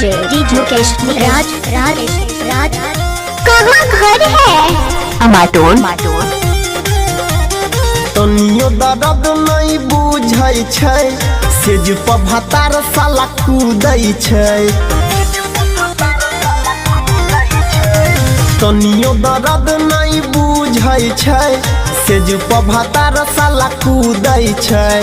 DJ Mukesh राज राज राज कहाँ घर है अमाटोल तनियो दर्द नहीं बुझै छै सेज पर भतार साला कूदै छै तनियो दर्द नहीं बुझै छै सेज पर भतार साला कूदै छै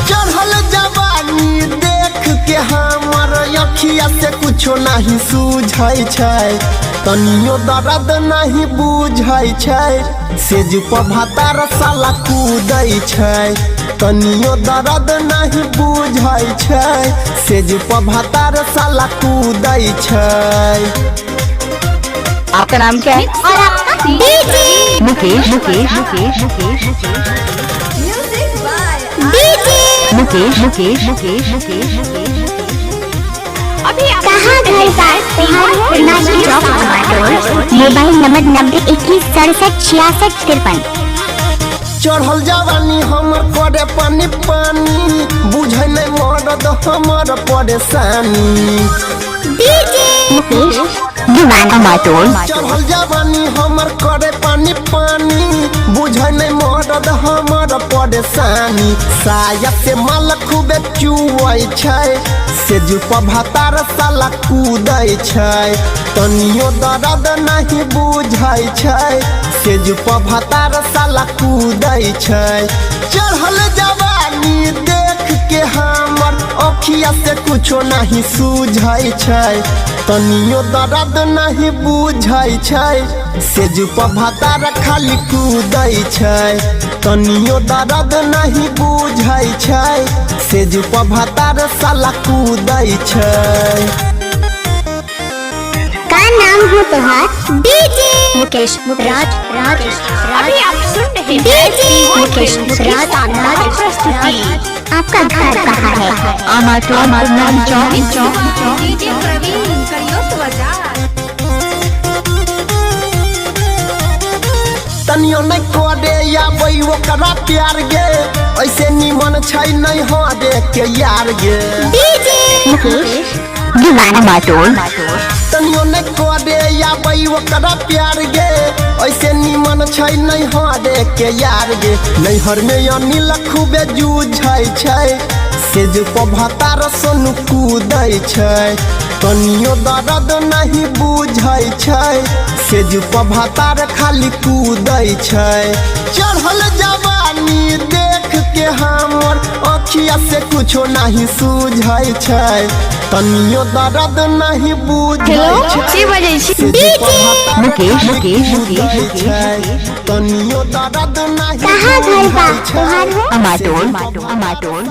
चढ़ल जवानी देख के हमर अखिया से कुछो नहीं सूझै छै तनियो दर्द नहीं बुझै छै सेज पर भतार साला कूदै छै तनियो दर्द नहीं बुझै छै सेज पर भतार साला कूदै छै। आपका नाम क्या है? और आपका डीजे मुकेश मुकेश मुकेश मुकेश डीजे मुकेश मुकेश मुकेश मुकेश मुकेश कहाँ घर का नासिक चौक अमाटोल मोबाइल नंबर 9021676653। चढ़ल जवानी हमर करे पानी पानी बुझै नहीं मरद हमर परेशानी मुकेश अमाटोल चढ़ल जवानी हमर करे पानी पानी बुझै नहीं मरद हमर परेशानी साया से माल खूबे चुआई छै सेज पर भतार साला कूदै छै तनियो दर्द नहीं बुझै छै सेज पर भतार साला कूदै छै चढ़ल जवानी देख के हमर अखिया से कुछो नहीं सूझै छै तनियो दर्द नहीं बुझै छै सेज पर भतार खाली कूदै छै तनियो दर्द नहीं बुझै छै सेज पर भतार साला कूदै छै। का नाम हो तुम्हार डीजे मुकेश राज राज अभी आप सुन रहे हैं डीजे मुकेश राज राज प्रस्तुति। आपका घर कहाँ है? अमाटोल डीजे प्रवीण करियो तो आजाद तनियो नहीं करे आबै ओकरा प्यार गे ऐसे निमन छै नहीं हो दे के यार गे डीजे मुकेश अमाटोल तनियो नहीं करे आबै ओकरा प्यार गे ऐसे निमन छै नहीं हो दे के यार गे नैहर में अनिल खूबे जूझै छै सेज पर भतार सोनू कूदै छै तनियो दर्द नहीं बुझै छै सेज पर भतार खाली कूदै छै चढ़ल जवानी देख के हमर अखिया से कुछो नहीं सूझै छै तनियो दर्द नहीं बुझै छै सेज पर भतार मुकेश खाली मुकेश कूदै मुकेश छै तनियो दर्द नहीं कहाँ घर का बुझै छै तुम्हार है? अमाटोल